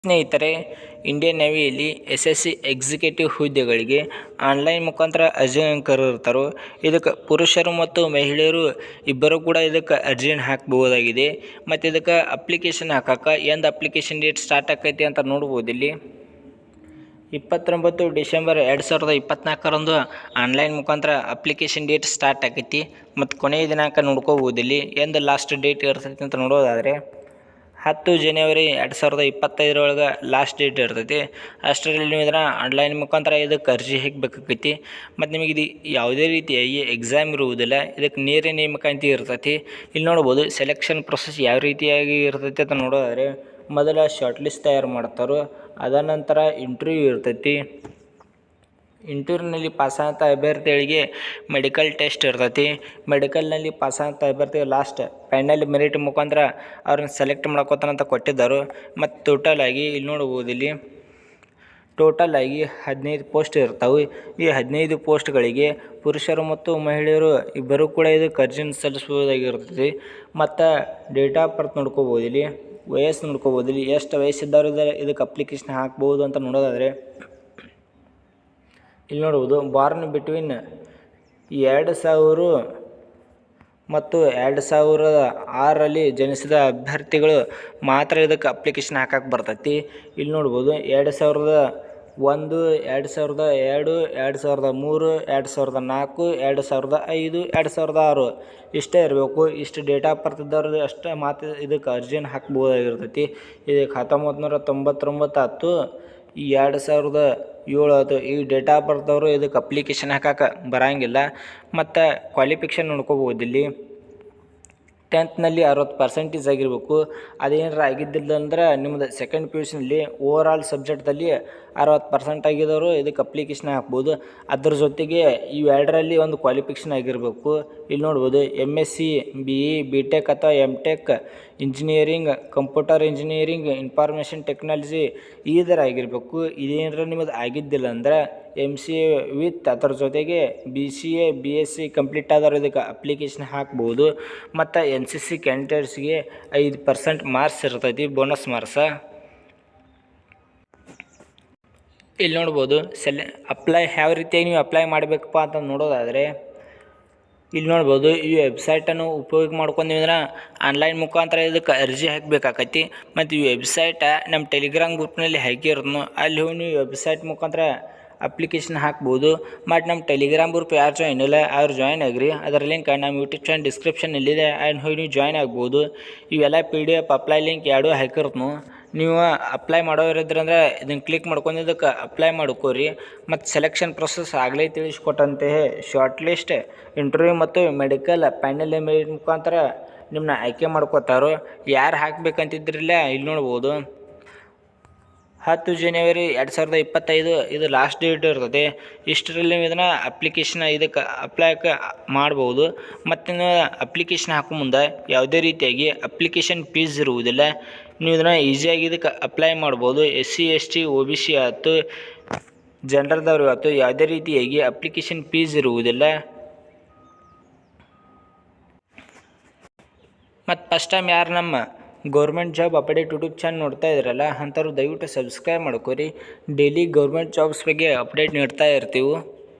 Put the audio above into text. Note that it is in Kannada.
ಸ್ನೇಹಿತರೆ, ಇಂಡಿಯನ್ ನೇವಿಯಲ್ಲಿ SSC ಎಕ್ಸಿಕ್ಯೂಟಿವ್ ಹುದ್ದೆಗಳಿಗೆ ಆನ್ಲೈನ್ ಮುಖಾಂತರ ಅರ್ಜಿಯನ್ನು ಕರೆದಿರ್ತಾರೋ. ಇದಕ್ಕೆ ಪುರುಷರು ಮತ್ತು ಮಹಿಳೆಯರು ಇಬ್ಬರು ಕೂಡ ಇದಕ್ಕೆ ಅರ್ಜಿಯನ್ನು ಹಾಕಬಹುದಾಗಿದೆ. ಮತ್ತು ಇದಕ್ಕೆ ಅಪ್ಲಿಕೇಶನ್ ಹಾಕಕ್ಕೆ ಎಂದು ಅಪ್ಲಿಕೇಶನ್ ಡೇಟ್ ಸ್ಟಾರ್ಟ್ ಆಕೈತಿ ಅಂತ ನೋಡ್ಬೋದು. ಇಲ್ಲಿ 29 ಡಿಸೆಂಬರ್ 2024ರಂದು ಆನ್ಲೈನ್ ಮುಖಾಂತರ ಅಪ್ಲಿಕೇಶನ್ ಡೇಟ್ ಸ್ಟಾರ್ಟ್ ಆಕೈತಿ. ಮತ್ತು ಕೊನೆಯ ದಿನಾಂಕ ನೋಡ್ಕೋಬೋದು. ಇಲ್ಲಿ ಎಂದು ಲಾಸ್ಟ್ ಡೇಟ್ ಇರ್ತೈತಿ ಅಂತ ನೋಡೋದಾದರೆ 10 ಜನವರಿ 2025 ಲಾಸ್ಟ್ ಡೇಟ್ ಇರ್ತೈತಿ. ಅಷ್ಟರಲ್ಲಿ ನೀವು ಇದನ್ನು ಆನ್ಲೈನ್ ಮುಖಾಂತರ ಇದಕ್ಕೆ ಅರ್ಜಿ ಹಾಕಬೇಕಾಗೈತಿ. ಮತ್ತು ನಿಮಗೆ ಇದು ಯಾವುದೇ ರೀತಿಯಾಗಿ ಎಕ್ಸಾಮ್ ಇರುವುದಿಲ್ಲ. ಇದಕ್ಕೆ ನೇರ ನೇಮಕಾತಿ ಇರ್ತೈತಿ. ಇಲ್ಲಿ ನೋಡ್ಬೋದು ಸೆಲೆಕ್ಷನ್ ಪ್ರೊಸೆಸ್ ಯಾವ ರೀತಿಯಾಗಿ ಇರ್ತೈತಿ ಅಂತ ನೋಡೋದಾದರೆ, ಮೊದಲ ಶಾರ್ಟ್ ಲಿಸ್ಟ್ ತಯಾರು ಮಾಡ್ತಾರೋ. ಅದ ನಂತರ ಇಂಟರ್ವ್ಯೂ ಇರ್ತೈತಿ. ಇಂಟರ್ವ್ಯೂನಲ್ಲಿ ಪಾಸಾದಂಥ ಅಭ್ಯರ್ಥಿಗಳಿಗೆ ಮೆಡಿಕಲ್ ಟೆಸ್ಟ್ ಇರ್ತೈತಿ. ಮೆಡಿಕಲ್ನಲ್ಲಿ ಪಾಸಾದಂಥ ಅಭ್ಯರ್ಥಿಗೆ ಲಾಸ್ಟ್ ಫೈನಲ್ ಮೆರಿಟ್ ಮುಖಾಂತರ ಅವ್ರನ್ನ ಸೆಲೆಕ್ಟ್ ಮಾಡ್ಕೋತಾನಂತ ಕೊಟ್ಟಿದ್ದರು. ಮತ್ತು ಟೋಟಲ್ ಆಗಿ ಇಲ್ಲಿ ನೋಡ್ಬೋದು, ಇಲ್ಲಿ ಟೋಟಲ್ ಆಗಿ 15 ಪೋಸ್ಟ್ ಇರ್ತವೆ. ಈ 15 ಪೋಸ್ಟ್ಗಳಿಗೆ ಪುರುಷರು ಮತ್ತು ಮಹಿಳೆಯರು ಇಬ್ಬರು ಕೂಡ ಇದಕ್ಕೆ ಅರ್ಜಿಯನ್ನು ಸಲ್ಲಿಸ್ಬೋದಾಗಿರ್ತೈತಿ. ಮತ್ತು ಡೇಟ್ ಆಫ್ ಬರ್ತ್ ನೋಡ್ಕೋಬೋದು. ಇಲ್ಲಿ ವಯಸ್ಸು ನೋಡ್ಕೋಬೋದು. ಇಲ್ಲಿ ಎಷ್ಟು ವಯಸ್ಸಿದ್ದವರು ಇದಕ್ಕೆ ಅಪ್ಲಿಕೇಶನ್ ಹಾಕ್ಬೋದು ಅಂತ ನೋಡೋದಾದರೆ, ಇಲ್ಲಿ ನೋಡ್ಬೋದು ಬಾರ್ನ್ ಬಿಟ್ವೀನ್ 2000 ಮತ್ತು 2006ರಲ್ಲಿ ಜನಿಸಿದ ಅಭ್ಯರ್ಥಿಗಳು ಮಾತ್ರ ಇದಕ್ಕೆ ಅಪ್ಲಿಕೇಶನ್ ಹಾಕಕ್ಕೆ ಬರ್ತೈತಿ. ಇಲ್ಲಿ ನೋಡ್ಬೋದು 2001, 2002, 2003, 2004, 2005, 2006 ಇಷ್ಟೇ ಇರಬೇಕು. ಇಷ್ಟು ಡೇಟ್ ಆಫ್ ಬರ್ತ್ ಇದ್ದವ್ರದ್ದು ಅಷ್ಟೇ ಮಾತ್ರ ಇದಕ್ಕೆ ಅರ್ಜಿಯನ್ನು ಹಾಕ್ಬೋದಾಗಿರ್ತೈತಿ. ಇದಕ್ಕೆ 1999 2007 ಆಯಿತು. ಈ ಡೇಟ್ ಆಫ್ ಬರ್ದವರು ಇದಕ್ಕೆ ಅಪ್ಲಿಕೇಶನ್ ಹಾಕಕ್ಕೆ ಬರೋಂಗಿಲ್ಲ. ಮತ್ತು ಕ್ವಾಲಿಫಿಕೇಷನ್ ನೋಡ್ಕೋಬೋದು. ಇಲ್ಲಿ 10th 60% ಆಗಿರಬೇಕು. ಅದೇನಾರ ಆಗಿದ್ದಿಲ್ಲ ಅಂದ್ರೆ ನಿಮ್ಮದು ಸೆಕೆಂಡ್ PUCನಲ್ಲಿ ಓವರ್ ಆಲ್ ಸಬ್ಜೆಕ್ಟ್ದಲ್ಲಿ 60% ಆಗಿದ್ದವರು ಇದಕ್ಕೆ ಅಪ್ಲಿಕೇಶನ್ ಹಾಕ್ಬೋದು. ಅದ್ರ ಜೊತೆಗೆ ಇವೆರಡರಲ್ಲಿ ಒಂದು ಕ್ವಾಲಿಫಿಕೇಷನ್ ಆಗಿರಬೇಕು. ಇಲ್ಲಿ ನೋಡ್ಬೋದು MSc, BE, BTech ಅಥವಾ MTech, engineering, computer engineering, information technology ಈ ಥರ ಆಗಿರಬೇಕು. ಇದೇನಾರ ನಿಮ್ಮದು ಆಗಿದ್ದಿಲ್ಲ ಅಂದ್ರೆ MCA ವಿತ್ ಅದರ ಜೊತೆಗೆ BCA, BSc ಕಂಪ್ಲೀಟ್ ಆದವರು ಇದಕ್ಕೆ ಅಪ್ಲಿಕೇಶನ್ ಹಾಕ್ಬೋದು. ಮತ್ತು NCC ಕ್ಯಾಂಡಿಡೇಟ್ಸ್ಗೆ 5% ಮಾರ್ಕ್ಸ್ ಇರ್ತೈತಿ, ಬೋನಸ್ ಮಾರ್ಕ್ಸ. ಇಲ್ಲಿ ನೋಡ್ಬೋದು ಅಪ್ಲೈ ಯಾವ ರೀತಿಯಾಗಿ ನೀವು ಅಪ್ಲೈ ಮಾಡಬೇಕಪ್ಪ ಅಂತ ನೋಡೋದಾದರೆ, ಇಲ್ಲಿ ನೋಡ್ಬೋದು ಈ ವೆಬ್ಸೈಟನ್ನು ಉಪಯೋಗ ಮಾಡ್ಕೊಂಡು ನೀವು ಇದನ್ನು ಆನ್ಲೈನ್ ಮುಖಾಂತರ ಇದಕ್ಕೆ ಅರ್ಜಿ ಹಾಕಬೇಕಾಕೈತಿ. ಮತ್ತು ಈ ವೆಬ್ಸೈಟ ನಮ್ಮ ಟೆಲಿಗ್ರಾಮ್ ಗ್ರೂಪ್ನಲ್ಲಿ ಹಾಕಿರೋದು. ಅಲ್ಲಿ ಹೋಗಿ ನೀವು ವೆಬ್ಸೈಟ್ ಮುಖಾಂತರ ಅಪ್ಲಿಕೇಶನ್ ಹಾಕ್ಬೋದು. ಮತ್ತು ನಮ್ಮ ಟೆಲಿಗ್ರಾಮ್ ಗ್ರೂಪ್ ಯಾರು ಜಾಯ್ನ್ ಇಲ್ಲ ಅವ್ರು ಜಾಯ್ನ್ ಆಗಿರಿ. ಅದರ ಲಿಂಕ್ ನಮ್ಮ ಯೂಟ್ಯೂಬ್ ಚಾನಲ್ ಡಿಸ್ಕ್ರಿಪ್ಷನ್ನಲ್ಲಿದೆ. ಅಲ್ಲಿ ಹೋಗಿ ನೀವು ಜಾಯ್ನ್ ಆಗ್ಬೋದು. ಇವೆಲ್ಲ PDF ಅಪ್ಲೈ ಲಿಂಕ್ ಎರಡೂ ಹಾಕಿರ್ತನು. ನೀವು ಅಪ್ಲೈ ಮಾಡೋರಿದ್ರಂದ್ರೆ ಇದನ್ನು ಕ್ಲಿಕ್ ಮಾಡ್ಕೊಂಡು ಇದಕ್ಕೆ ಅಪ್ಲೈ ಮಾಡ್ಕೋರಿ. ಮತ್ತು ಸೆಲೆಕ್ಷನ್ ಪ್ರೊಸೆಸ್ ಆಗಲೇ ತಿಳಿಸ್ಕೊಟ್ಟಂತೆ ಶಾರ್ಟ್ ಲಿಸ್ಟ್, ಇಂಟರ್ವ್ಯೂ ಮತ್ತು ಮೆಡಿಕಲ್ ಫೈನಲ್ ಮೆರಿಟ್ ಮುಖಾಂತರ ನಿಮ್ಮನ್ನ ಆಯ್ಕೆ ಮಾಡ್ಕೋತಾರೋ. ಯಾರು ಹಾಕಬೇಕಂತಿದ್ರಿಲ್ಲ ಇಲ್ಲಿ ನೋಡ್ಬೋದು 10 ಜನವರಿ 2025 ಇದು ಲಾಸ್ಟ್ ಡೇಟ್ ಇರ್ತದೆ. ಇಷ್ಟರಲ್ಲಿ ನೀವು ಇದನ್ನು ಅಪ್ಲಿಕೇಶನ್ ಇದಕ್ಕೆ ಅಪ್ಲೈಕ್ಕೆ ಮಾಡ್ಬೋದು. ಮತ್ತು ಅಪ್ಲಿಕೇಶನ್ ಹಾಕೋ ಮುಂದೆ ಯಾವುದೇ ರೀತಿಯಾಗಿ ಅಪ್ಲಿಕೇಶನ್ ಫೀಸ್ ಇರುವುದಿಲ್ಲ. ನೀವು ಇದನ್ನು ಈಸಿಯಾಗಿ ಇದಕ್ಕೆ ಅಪ್ಲೈ ಮಾಡ್ಬೋದು. SC, ST, OBC ಆಯ್ತು, ಜನರಲ್ದವ್ರು ಆಯ್ತು, ಯಾವುದೇ ರೀತಿಯಾಗಿ ಅಪ್ಲಿಕೇಶನ್ ಫೀಸ್ ಇರುವುದಿಲ್ಲ. ಮತ್ತು ಫಸ್ಟ್ ಟೈಮ್ ಯಾರು ನಮ್ಮ government job update YouTube channel ನೋಡ್ತಾ ಇದ್ರಲ್ಲ ಅಂಥವ್ರು ದಯವಿಟ್ಟು ಸಬ್ಸ್ಕ್ರೈಬ್ ಮಾಡ್ಕೊರಿ. ಡೈಲಿ ಗೌರ್ಮೆಂಟ್ ಜಾಬ್ಸ್ ಬಗ್ಗೆ ಅಪ್ಡೇಟ್ ನೀಡ್ತಾ ಇರ್ತೀವಿ.